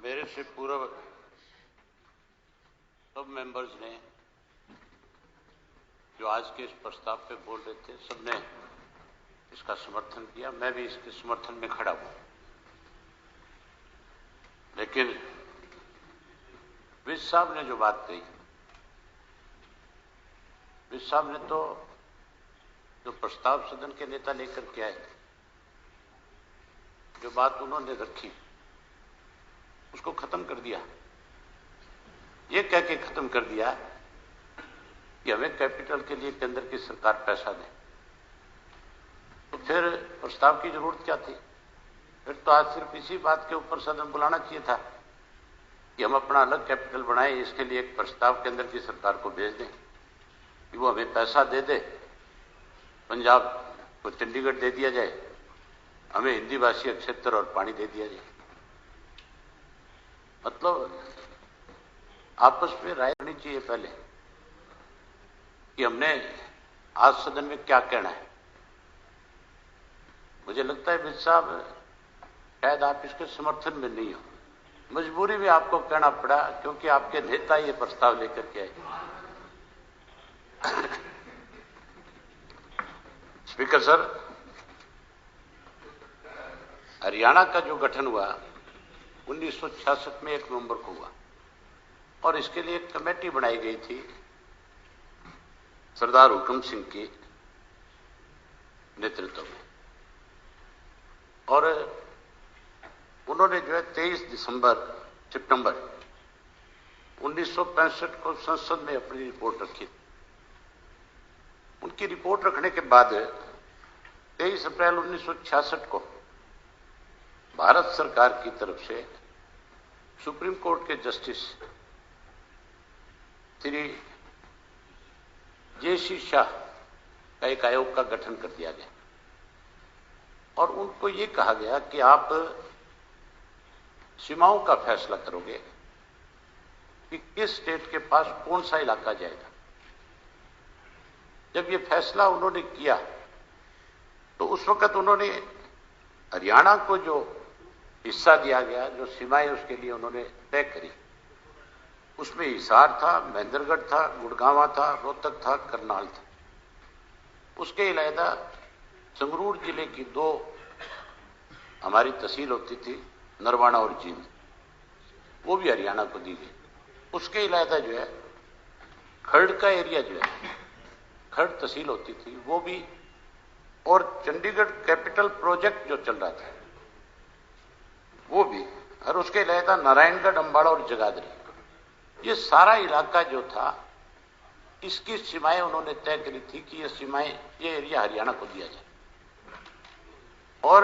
मेरे से पूर्व सब मेंबर्स ने जो आज के इस प्रस्ताव पे बोल रहे थे, सबने इसका समर्थन किया। मैं भी इसके समर्थन में खड़ा हूं। लेकिन विज साहब ने जो बात कही, विज साहब ने तो जो प्रस्ताव सदन के नेता लेकर के आए, जो बात उन्होंने रखी, उसको खत्म कर दिया। ये कह के खत्म कर दिया कि हमें कैपिटल के लिए केंद्र की सरकार पैसा दे। तो फिर प्रस्ताव की जरूरत क्या थी? फिर तो आज सिर्फ इसी बात के ऊपर सदन बुलाना चाहिए था कि हम अपना अलग कैपिटल बनाएं, इसके लिए एक प्रस्ताव केंद्र की सरकार को भेज दें कि वो हमें पैसा दे दे, पंजाब को चंडीगढ़ दे दिया जाए, हमें हिंदी भाषी क्षेत्र और पानी दे दिया जाए। मतलब आपस में राय होनी चाहिए पहले कि हमने आज सदन में क्या कहना है। मुझे लगता है विज साहब, शायद आप इसके समर्थन में नहीं हो, मजबूरी में आपको कहना पड़ा क्योंकि आपके नेता ये प्रस्ताव लेकर के आए। स्पीकर सर, हरियाणा का जो गठन हुआ 1966 में 1 नवंबर को हुआ और इसके लिए एक कमेटी बनाई गई थी सरदार हुकम सिंह के नेतृत्व में, और उन्होंने जो है 23 सितंबर 1965 को संसद में अपनी रिपोर्ट रखी। उनकी रिपोर्ट रखने के बाद 23 अप्रैल 1966 को भारत सरकार की तरफ से सुप्रीम कोर्ट के जस्टिस श्री जे.सी. शाह का एक आयोग का गठन कर दिया गया और उनको ये कहा गया कि आप सीमाओं का फैसला करोगे कि किस स्टेट के पास कौन सा इलाका जाएगा। जब ये फैसला उन्होंने किया तो उस वक्त उन्होंने हरियाणा को जो हिस्सा दिया गया, जो सीमाएं उसके लिए उन्होंने तय करी, उसमें हिसार था, महेंद्रगढ़ था, गुड़गांवा था, रोहतक था, करनाल था। उसके अलावा संगरूर जिले की 2 हमारी तहसील होती थी, नरवाना और जींद, वो भी हरियाणा को दी गई। उसके अलावा जो है खर्ड़ का एरिया जो है, खर्ड़ तहसील होती थी, वो भी, और चंडीगढ़ कैपिटल प्रोजेक्ट जो चल रहा था वो भी, और उसके अलावा नारायणगढ़, अंबाड़ा और जगाधरी, ये सारा इलाका जो था, इसकी सीमाएं उन्होंने तय करी थी कि ये सीमाएं, ये एरिया हरियाणा को दिया जाए। और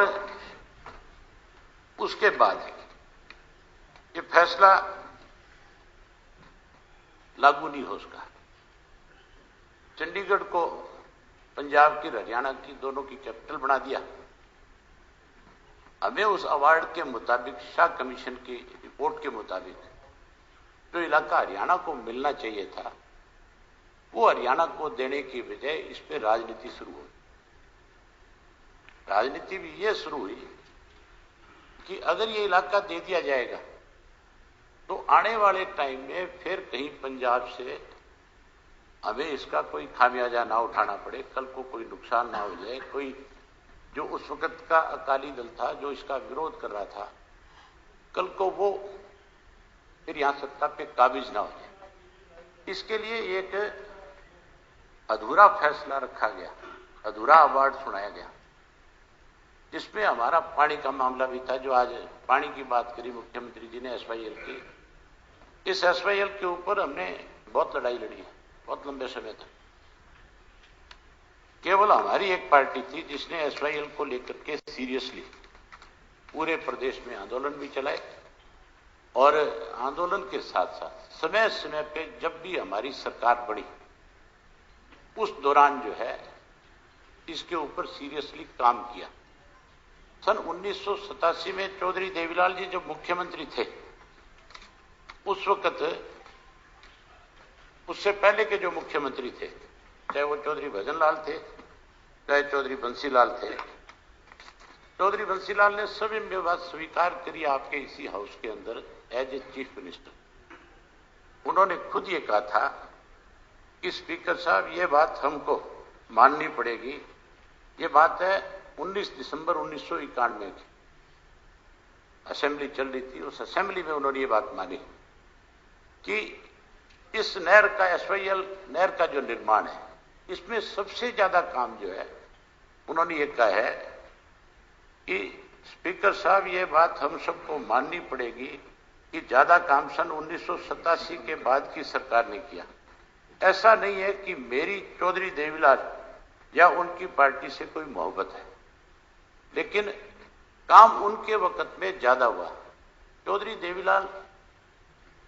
उसके बाद ये फैसला लागू नहीं हो सका। चंडीगढ़ को पंजाब की, हरियाणा की, दोनों की कैपिटल बना दिया। हमें उस अवार्ड के मुताबिक, शाह कमीशन की रिपोर्ट के मुताबिक, जो इलाका हरियाणा को मिलना चाहिए था वो हरियाणा को देने की बजाय इस पे राजनीति शुरू हुई। राजनीति भी ये शुरू हुई कि अगर ये इलाका दे दिया जाएगा तो आने वाले टाइम में फिर कहीं पंजाब से हमें इसका कोई खामियाजा ना उठाना पड़े, कल को कोई नुकसान ना हो जाए, कोई जो उस वक्त का अकाली दल था जो इसका विरोध कर रहा था, कल को वो फिर यहां सत्ता पे काबिज ना हो जाए। इसके लिए एक अधूरा फैसला रखा गया, अधूरा अवार्ड सुनाया गया, जिसमें हमारा पानी का मामला भी था। जो आज पानी की बात करी मुख्यमंत्री जी ने SYL की, इस SYL के ऊपर हमने बहुत लड़ाई लड़ी है, बहुत लंबे समय तक। केवल हमारी एक पार्टी थी जिसने SYL को लेकर के सीरियसली पूरे प्रदेश में आंदोलन भी चलाए, और आंदोलन के साथ साथ समय समय पे जब भी हमारी सरकार बनी उस दौरान जो है इसके ऊपर सीरियसली काम किया। सन 1987 में चौधरी देवीलाल जी जब मुख्यमंत्री थे, उस वक्त, उससे पहले के जो मुख्यमंत्री थे, चाहे वो चौधरी भजन लाल थे, चाहे चौधरी बंसी लाल थे, चौधरी बंसीलाल ने स्वयं ये बात स्वीकार करी आपके इसी हाउस के अंदर एज ए चीफ मिनिस्टर। उन्होंने खुद ये कहा था कि स्पीकर साहब ये बात हमको माननी पड़ेगी। ये बात है 19 दिसंबर 1991 की, असेंबली चल रही थी, उस असेंबली में उन्होंने ये बात मानी कि इस नहर का एसवाईएल नहर का जो निर्माण है, इसमें सबसे ज्यादा काम जो है, उन्होंने ये कहा है कि स्पीकर साहब ये बात हम सबको माननी पड़ेगी कि ज्यादा काम सन 1987 के बाद की सरकार ने किया। ऐसा नहीं है कि मेरी चौधरी देवीलाल या उनकी पार्टी से कोई मोहब्बत है, लेकिन काम उनके वक्त में ज्यादा हुआ। चौधरी देवीलाल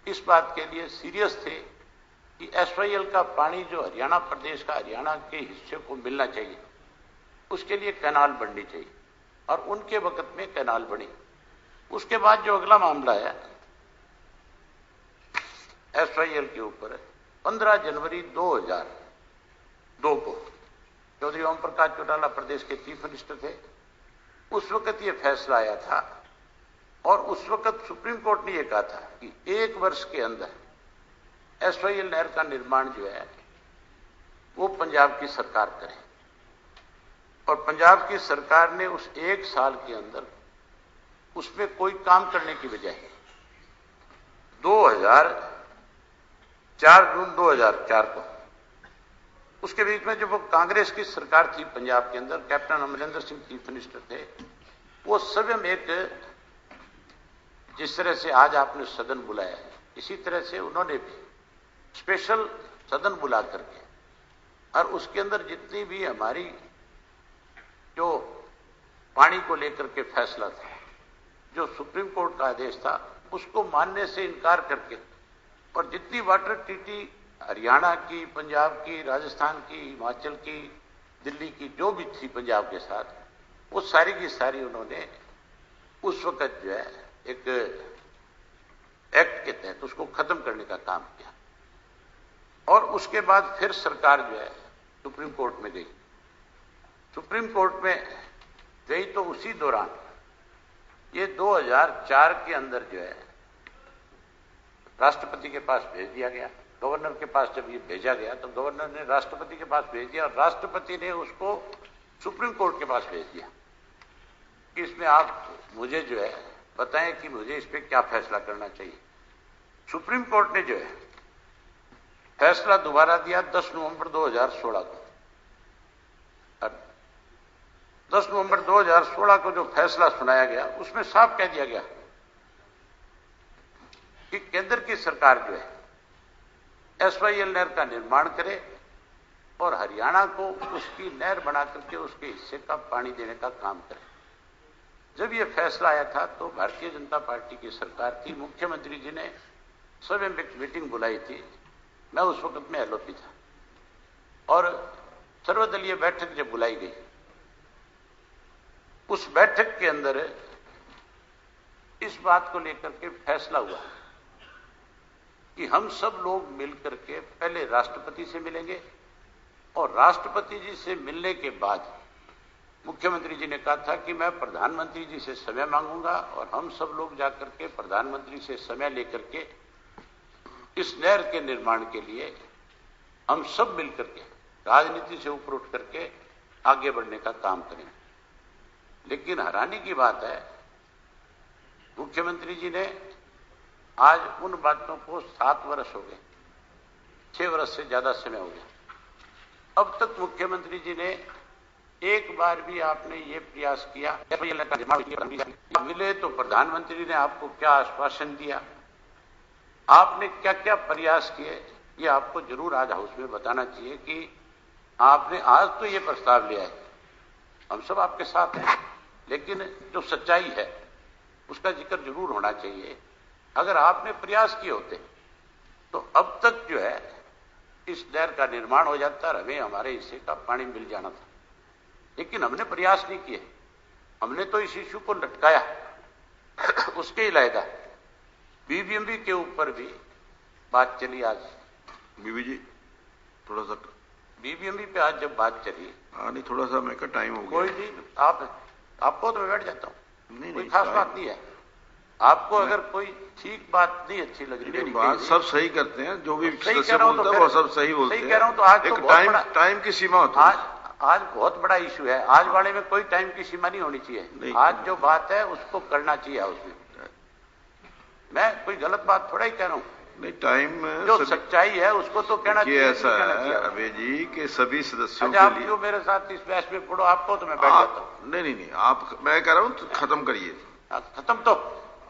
इस बात के लिए सीरियस थे कि एसवाईएल का पानी जो हरियाणा प्रदेश का, हरियाणा के हिस्से को मिलना चाहिए, उसके लिए कैनाल बननी चाहिए, और उनके वक्त में कैनाल बनी। उसके बाद जो अगला मामला है एसवाईएल के ऊपर, 15 जनवरी 2002 को चौधरी ओम प्रकाश चौटाला प्रदेश के चीफ मिनिस्टर थे। उस वक्त ये फैसला आया था और उस वक्त सुप्रीम कोर्ट ने यह कहा था कि 1 वर्ष के अंदर एसवाईएल नहर का निर्माण जो है वो पंजाब की सरकार करे, और पंजाब की सरकार ने उस 1 साल के अंदर उसमें कोई काम करने की बजाय 4 जून 2004 को, उसके बीच में जब वो कांग्रेस की सरकार थी पंजाब के अंदर, captain Amarinder Singh chief minister थे, वो स्वयं एक, जिस तरह से आज आपने सदन बुलाया है, इसी तरह से उन्होंने भी स्पेशल सदन बुला करके, और उसके अंदर जितनी भी हमारी जो पानी को लेकर के फैसला था, जो सुप्रीम कोर्ट का आदेश था, उसको मानने से इनकार करके, और जितनी वाटर ट्रीटी हरियाणा की, पंजाब की, राजस्थान की, हिमाचल की, दिल्ली की जो भी थी पंजाब के साथ, वो सारी की सारी उन्होंने उस वक्त जो है एक एक्ट के तहत उसको खत्म करने का काम किया। और उसके बाद फिर सरकार जो है सुप्रीम कोर्ट में गई। सुप्रीम कोर्ट में गई तो उसी दौरान ये 2004 के अंदर जो है राष्ट्रपति के पास भेज दिया गया। गवर्नर के पास जब ये भेजा गया तो गवर्नर ने राष्ट्रपति के पास भेज दिया, और राष्ट्रपति ने उसको सुप्रीम कोर्ट के पास भेज दिया कि इसमें आप मुझे जो है बताएं कि मुझे इस पर क्या फैसला करना चाहिए। सुप्रीम कोर्ट ने जो है फैसला दोबारा दिया 10 नवंबर 2016 को। 10 नवंबर 2016 को जो फैसला सुनाया गया, उसमें साफ कह दिया गया कि केंद्र की सरकार जो है एसवाईएल नहर का निर्माण करे और हरियाणा को उसकी नहर बना करके उसके हिस्से का पानी देने का काम करे। जब यह फैसला आया था तो भारतीय जनता पार्टी की सरकार थी, मुख्यमंत्री जी ने स्वयं एक मीटिंग बुलाई थी, मैं उस वक्त में एलओपी था, और सर्वदलीय बैठक जब बुलाई गई, उस बैठक के अंदर इस बात को लेकर के फैसला हुआ कि हम सब लोग मिलकर के पहले राष्ट्रपति से मिलेंगे, और राष्ट्रपति जी से मिलने के बाद मुख्यमंत्री जी ने कहा था कि मैं प्रधानमंत्री जी से समय मांगूंगा, और हम सब लोग जाकर के प्रधानमंत्री से समय लेकर के इस नहर के निर्माण के लिए हम सब मिलकर के राजनीति से ऊपर उठ करके आगे बढ़ने का काम करेंगे। लेकिन हैरानी की बात है, मुख्यमंत्री जी ने आज उन बातों को 7 वर्ष हो गए, 6 वर्ष से ज्यादा समय हो गया, अब तक मुख्यमंत्री जी ने एक बार भी आपने ये प्रयास किया मिले तो प्रधानमंत्री ने आपको क्या आश्वासन दिया, आपने क्या क्या प्रयास किए, ये आपको जरूर आज हाउस में बताना चाहिए कि आपने आज तो ये प्रस्ताव लिया है, हम सब आपके साथ हैं, लेकिन जो सच्चाई है उसका जिक्र जरूर होना चाहिए। अगर आपने प्रयास किए होते तो अब तक जो है इस नहर का निर्माण हो जाता और हमें हमारे हिस्से का पानी मिल जाना था, लेकिन हमने प्रयास नहीं किए, हमने तो इस इश्यू को लटकाया। उसके अलावा बीबीएमबी के ऊपर भी बात चली। आज बीबी जी थोड़ा सा बीबीएमबी पे आज जब बात चली, नहीं थोड़ा सा मैं का टाइम हो गया, कोई नहीं, आप आपको तो मैं बैठ जाता हूं, नहीं, कोई नहीं, खास बात नहीं है। आपको अगर कोई ठीक बात नहीं अच्छी लग रही, नहीं, बात सब सही करते हैं, जो भी सही सदस्य कह रहा हूं, बोलता तो है वो सब सही बोलते हैं। सही कह रहा हूं, तो आज तो एक टाइम की सीमा होती है। आज बहुत बड़ा इशू है, आज वाले में कोई टाइम की सीमा नहीं होनी चाहिए। आज जो बात है उसको करना चाहिए। उसमें मैं कोई गलत बात थोड़ा ही कह रहा हूं, नहीं, टाइम जो सच्चाई है उसको तो कहना चाहिए। ऐसा है अभय जी कि सभी सदस्यों अच्छा, के लिए आप क्यों मेरे साथ इस बहस में पढ़ो, आपको तो मैं बैठ जाता हूं। नहीं, आप, मैं कह रहा हूं खत्म करिए। खत्म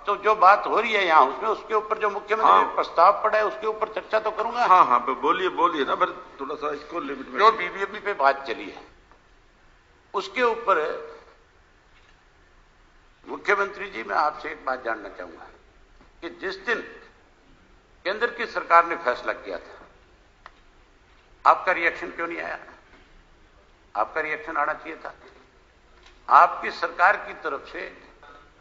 तो जो बात हो रही है यहाँ, उसमें उसके ऊपर जो मुख्यमंत्री ने प्रस्ताव पड़ा है उसके ऊपर चर्चा तो करूंगा। हाँ, बोलिए ना, फिर थोड़ा सा इसको लिमिट में। जो बीबीएमबी पे बात चली है उसके ऊपर मुख्यमंत्री जी, मैं आपसे एक बात जानना चाहूंगा कि जिस दिन केंद्र की सरकार ने फैसला किया था, आपका रिएक्शन क्यों नहीं आया? आपका रिएक्शन आना चाहिए था। आपकी सरकार की तरफ से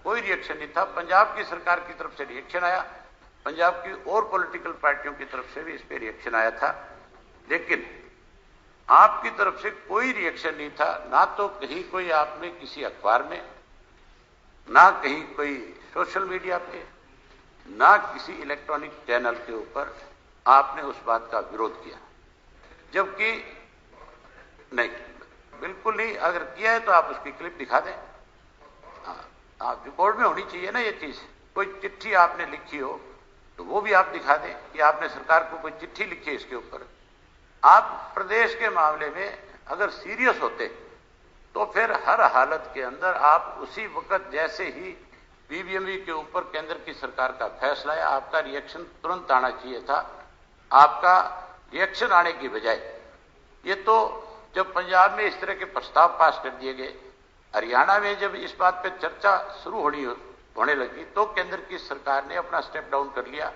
कोई रिएक्शन नहीं था। पंजाब की सरकार की तरफ से रिएक्शन आया, पंजाब की और पॉलिटिकल पार्टियों की तरफ से भी इस पे रिएक्शन आया था, लेकिन आपकी तरफ से कोई रिएक्शन नहीं था। ना तो कहीं कोई आपने किसी अखबार में, ना कहीं कोई सोशल मीडिया पे, ना किसी इलेक्ट्रॉनिक चैनल के ऊपर आपने उस बात का विरोध किया, जबकि नहीं, बिल्कुल नहीं। अगर किया है तो आप उसकी क्लिप दिखा दें। आप रिकॉर्ड में होनी चाहिए ना ये चीज। कोई चिट्ठी आपने लिखी हो तो वो भी आप दिखा दें कि आपने सरकार को कोई चिट्ठी लिखी है इसके ऊपर। आप प्रदेश के मामले में अगर सीरियस होते तो फिर हर हालत के अंदर आप उसी वक्त, जैसे ही बीबीएमबी के ऊपर केंद्र की सरकार का फैसला है, आपका रिएक्शन तुरंत आना चाहिए था। आपका रिएक्शन आने की बजाय ये तो जब पंजाब में इस तरह के प्रस्ताव पास कर दिए गए, हरियाणा में जब इस बात पे चर्चा शुरू होने लगी तो केंद्र की सरकार ने अपना स्टेप डाउन कर लिया।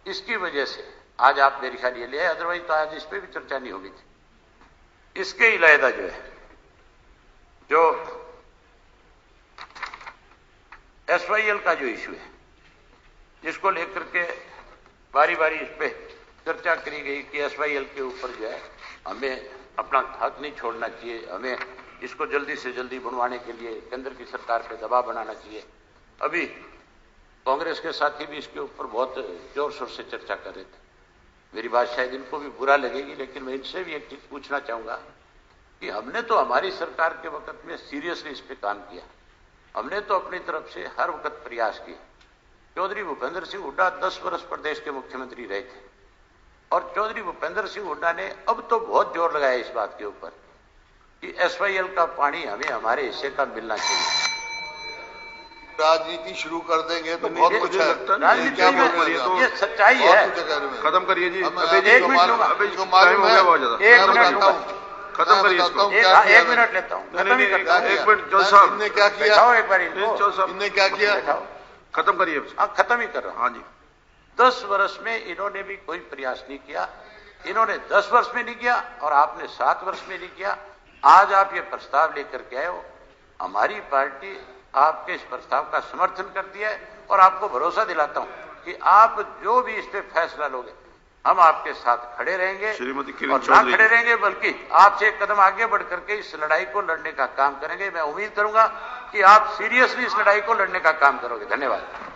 इसकी वजह से आज आप मेरे ख्याल ये ले आए, अदरवाइज तो आज इस पे भी चर्चा नहीं होगी थी। इसके इलावा जो है, जो एसवाईएल का जो इशू है, जिसको लेकर के बारी बारी इस पे चर्चा करी गई कि एसवाईएल के ऊपर जो है हमें अपना हक नहीं छोड़ना चाहिए, हमें इसको जल्दी से जल्दी बनवाने के लिए केंद्र की सरकार पे दबाव बनाना चाहिए। अभी कांग्रेस के साथी भी इसके ऊपर बहुत जोर शोर से चर्चा कर रहे थे। मेरी बात शायद इनको भी बुरा लगेगी, लेकिन मैं इनसे भी एक चीज पूछना चाहूंगा कि हमने तो हमारी सरकार के वक्त में सीरियसली इस पे काम किया, हमने तो अपनी तरफ से हर वक्त प्रयास किए। चौधरी भूपेंद्र सिंह हुड्डा 10 वर्ष प्रदेश के मुख्यमंत्री रहे थे और चौधरी भूपेंद्र सिंह हुड्डा ने अब तो बहुत जोर लगाया इस बात के ऊपर कि एसवाईएल का पानी हमें हमारे हिस्से का मिलना चाहिए। राजनीति शुरू कर देंगे तो बहुत कुछ है। राजनीति में ये सच्चाई है। खत्म करिए जी, एक मिनट लूंगा, खत्म करिए इसको। एक मिनट लेता हूँ। एक मिनट, जज साहब इनने क्या किया? एक बार इनने क्या किया? खत्म करिए। खत्म ही कर रहा हूं। हाँ जी। 10 वर्ष में इन्होंने भी कोई प्रयास नहीं किया। इन्होंने 10 वर्ष में नहीं किया और आपने 7 वर्ष में नहीं किया। आज आप ये प्रस्ताव लेकर के आए हो, हमारी पार्टी आपके इस प्रस्ताव का समर्थन करती है और आपको भरोसा दिलाता हूं कि आप जो भी इस पे फैसला लोगे हम आपके साथ खड़े रहेंगे और ना खड़े रहेंगे बल्कि आपसे एक कदम आगे बढ़ करके इस लड़ाई को लड़ने का काम करेंगे। मैं उम्मीद करूंगा कि आप सीरियसली इस लड़ाई को लड़ने का काम करोगे। धन्यवाद।